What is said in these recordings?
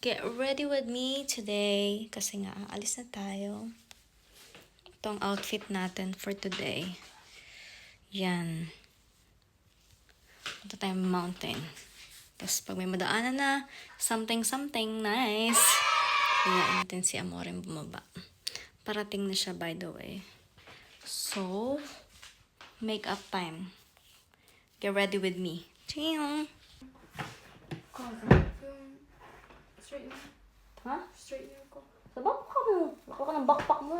Get ready with me today. Kasi nga, alis na tayo. Ito ang outfit natin for today. Yan. Punta tayong mountain. Tapos pag may madaanan na, something nice. Kaya natin si Amoreng bumaba. Parating na siya, by the way. So, makeup time. Get ready with me. Ching! Straight na. Ha? Straight na ako. Sa backpack mo. Lako ka ng backpack mo.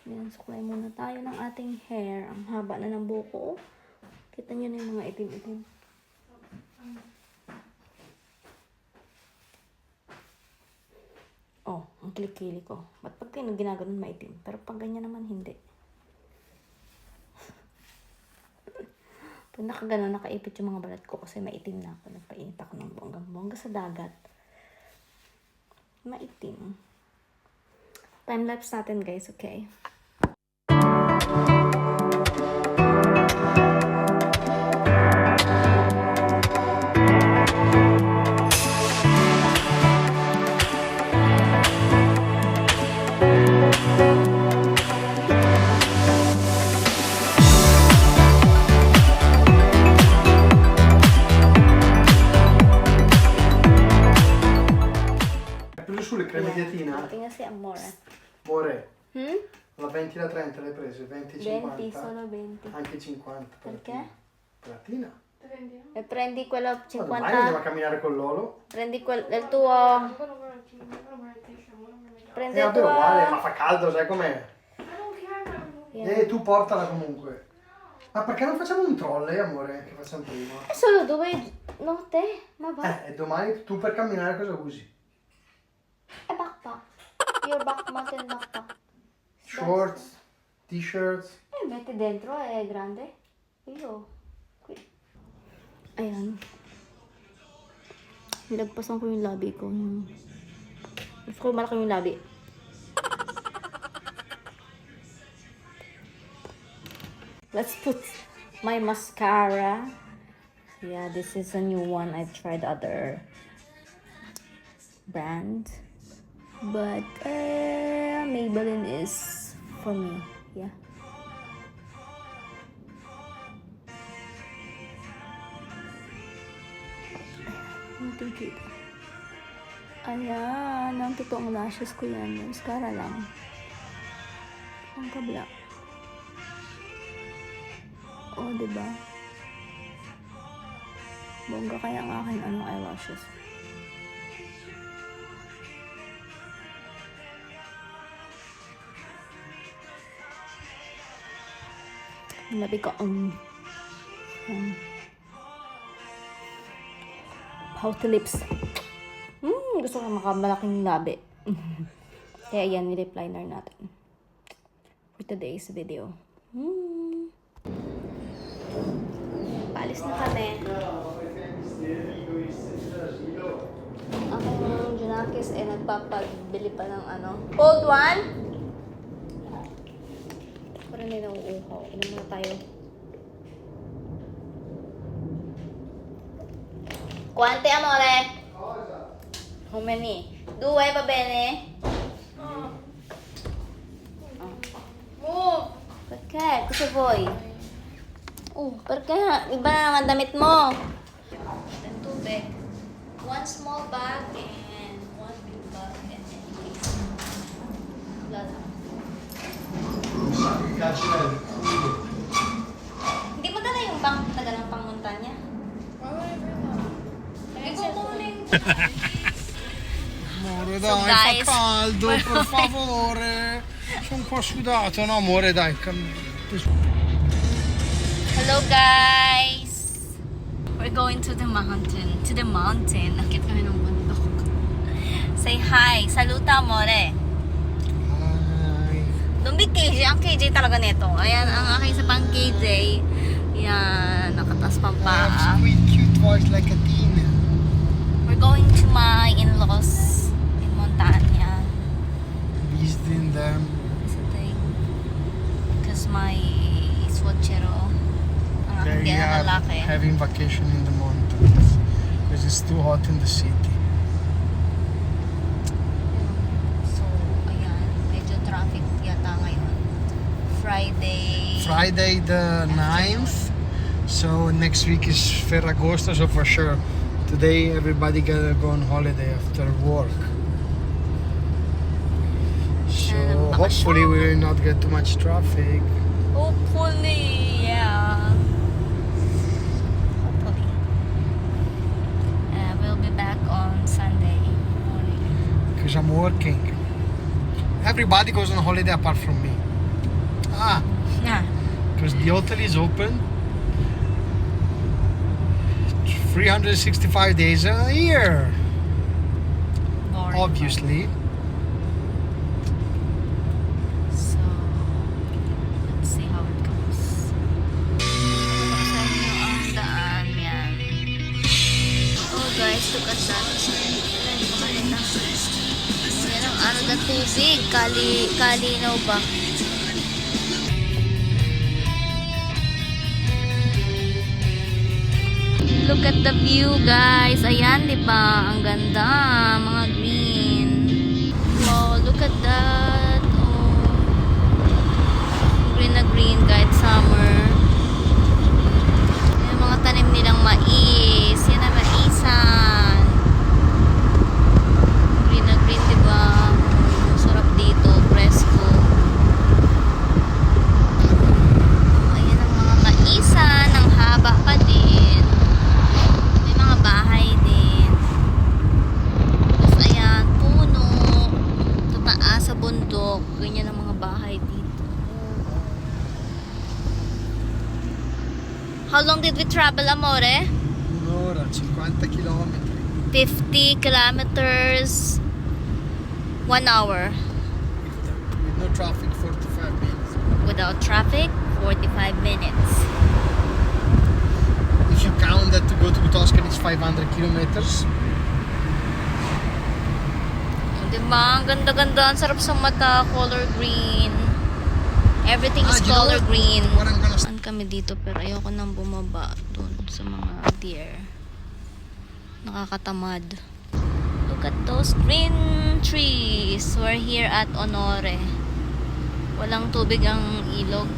Yan, suklay muna tayo ng ating hair. Ang haba na ng buko. Kita nyo na yung mga itim-itim. Oh, ang kilikili ko. Ba't pag kayo ginaganon maitim? Pero pag ganyan naman, hindi. Pag nakaganon, nakaipit yung mga balat ko kasi maitim na ako. Nagpainit ako ng bonggang-bongga sa dagat. Maitim. Time-lapse natin, guys, okay? Sulle creme dietina? Tingnan si Amore. Amore, Hmm? la 20 e la 30 l'hai prese? 20 e 20, 50? solo 20. Anche 50. Perché? Platina. Prendi. E prendi quello Ma domani andiamo 50. a camminare con Lolo? Prendi del tuo. I'm gonna wear a t-shirt. I'm gonna wear a t-shirt. I'm gonna wear a Prendi Eh il vabbè, uguale, ma tuo. fa caldo, sai com'è? I don't care. I'm Yeah. Tu portala comunque. Ma perché non facciamo un trolley, amore, che facciamo prima? È solo due notte? Ma va. E domani tu per camminare cosa usi? È backpack. Your mountain backpack. Shorts, t-shirts. Metti dentro, è grande. Io. Qui. Ayan. Nilagpasan ko yung labi ko. Gusto ko malaki yung labi. Let's put my mascara. Yeah, this is a new one. I've tried other brand. But Maybelline is for me. Yeah. Hindi kita. Ayan, ang totoong lashes ko yan. Mascara lang. Ang kabla. Oh, diba? Bongga kaya ang aking eyelashes. Labi ko pouty lips. Gusto ko makamalaking labi. Kaya yan, nilip liner natin. For today's video. Paalis na kami. Ang Junakis ay nagpapagbili pa ng Cold one? Parang nila uuhaw. Inom muna tayo. Quante, amore? How many? Due, va bene? Move. Perché? Cosa vuoi? Perché? Iba na naman damit mo. Then tubig. One small bag and one big bag and then case. Wala lang. Hindi ba gana yung bang na ganang pangmontanya? Why would I bring that? Hindi ko kunin. Amore, So, guys, fa caldo, per favore. Sono un po' sudato, no amore, dai. Hello guys! We're going to the mountain. Nakit kami ng bundok. Say hi. Saluta, amore. Ai. Don't be KJ. Ang KJ talaga nito. Ayan, ang aking sa pang KJ. Yan, nakatas pang paa. Sweet, cute voice like a teen. We're going to my in-laws in Montana. Visiting them. Visiting. Because my swatchero, ang aking They are lalaki. having vacation in the mountains. because it's too hot in the city. So, ayan. Medyo traffic yata ngayon. Friday the 9th. So next week is Ferragosto, so for sure today everybody gonna go on holiday after work. So hopefully we will not get too much traffic. Hopefully, yeah. Hopefully. We'll be back on Sunday morning. Because I'm working. Everybody goes on holiday apart from me. Yeah. Because the hotel is open 365 days a year. Boring. Obviously. So, let's see how it goes. Buksan nyo ang daan yan. Oh guys, look at that. Ayan, makakita. Yan ang ano na tubig. Kalinaw ba? Look at the view, guys. Ayan, di ba? Ang ganda. Mga green. Wow, look at that. Oh. Green na green kahit summer. Yung mga tanim nilang mais. Yan ang maisan. Green na green, di ba? Oh, sarap dito. Presko. Oh, ayan ang mga maisan. Ang haba pa din. Bahay din. Tapos ayan, puno. Tataas sa bundok. Ganyan ang mga bahay dito. How long did we travel, amore? Un'ora, 50 km. 50 kilometers. 1 hour. With no traffic, 45 minutes. Without traffic, 45 minutes. If you count that to go to Tuscany is 500 kilometers. Diba? Ang ganda-ganda. Ang sarap sa mata. Color green. Everything is Do you know color green. what I'm gonna Saan kami dito pero ayoko nang bumaba dun sa mga deer. Nakakatamad. Look at those green trees. We're here at Honore. Walang tubig ang ilog.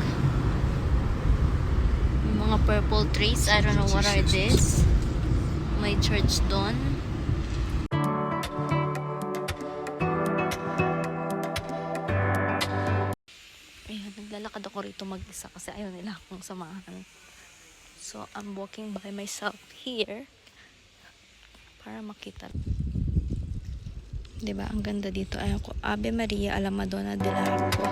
Mga purple trees. I don't know what are this. May church doon. Ayun, naglalakad ako rito mag-isa kasi ayaw nila akong samahan. So, I'm walking by myself here para makita. Diba? Ang ganda dito. Ayun ko. Ave Maria alla Madonna dell'Arco.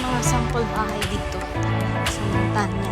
Mga sample bahay dito sa Montana.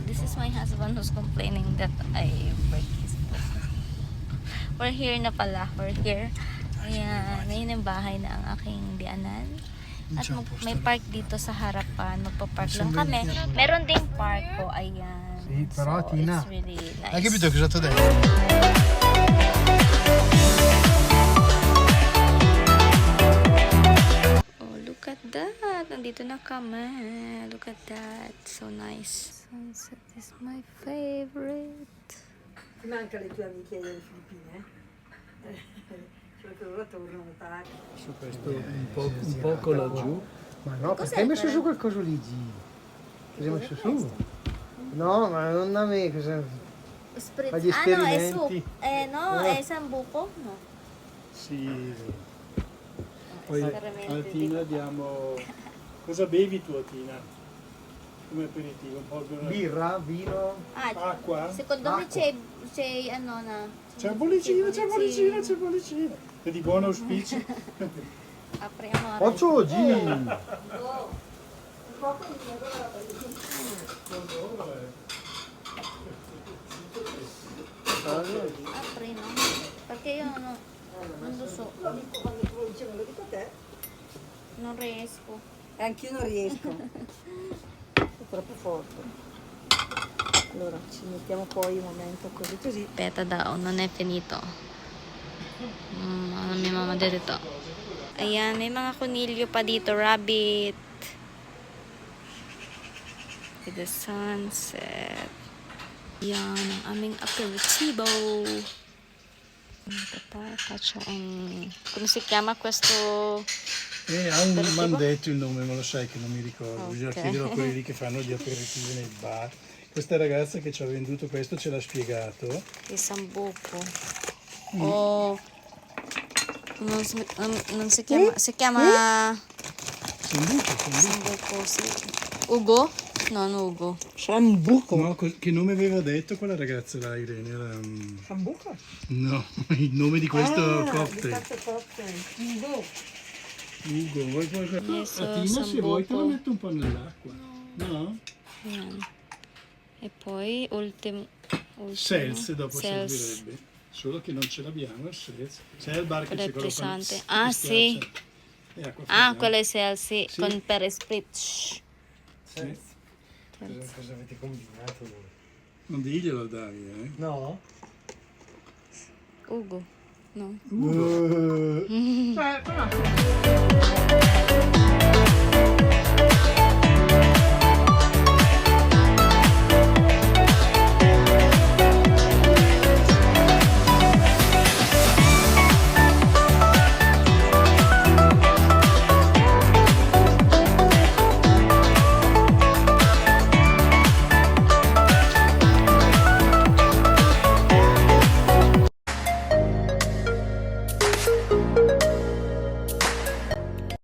This is my husband who's complaining that I break his We're here na pala. We're here. Ayan, ngayon yung bahay na ang aking bianan. At may park dito sa harapan. Magpa-park lang kami. Meron ding park po. Ayan. Sì, però Tina, it's really nice. hai capito cosa ti ho detto? Oh, look at that. Nandito na kami. Look at that. So nice. Sunset is my favorite. Ti manca le tue amiche delle Filippine? Perché ora tornano tardi. Su questo un poco laggiù. Ma no, perché hai messo su qualcosa lì, G? Cosa hai messo su? No, ma non da me, cosa... Spritz. Fagli esperimenti. Sambuco? No. Sì. Poi Esperimenti a Tina diamo... Cosa bevi tu a Tina? Come aperitivo? Un po' di Birra, vino... acqua? Secondo me c'è ano na. C'è bollicina, c'è bollicina, c'è bollicina. È di buon auspicio. Apriamo. Faccio G! Apri, no? Perché io non lo so. Quando te lo dicevo, lo dico a te. Non riesco. E anch'io non riesco. È troppo forte. Allora, ci mettiamo poi un momento così così. Aspetta daw, non è finito. Ano may mama dito. Ayan, may mga kunilyo pa dito, rabbit. With the sunset. Yan, ang aming aperitivo. Faccio un... Come si chiama questo? Ha un m'hanno detto il nome, ma lo sai che non mi ricordo. Bisogna Ok. chiederlo a quelli lì che fanno gli aperitivi nei bar. Questa ragazza che ci ha venduto questo ce l'ha spiegato. Il sambuco. Oh. Non si chiama... Si chiama... Sambuco, sì. Ugo? Non Ugo. Sambuco. No, che nome aveva detto quella ragazza là, Irene? Era, Sambuco? no, il nome di questo cocktail. Di questo cocktail. Ugo, vuoi qualcosa? Messo A Tina se vuoi te lo sambuco. metto un po' nell'acqua. No? Ayan. E poi ultimo. Seltz dopo Seltz. servirebbe. Solo che non ce l'abbiamo il Seltz. Sei al bar che c'è quello Elettrizzante. con Ah, sì. E acqua Ah, frizzante. quello è Seltz, Sì. con per spritz. Sì. Cosa avete combinato voi? Non diglielo Davide, No? Ugo. No. Ugo. Cioè, però...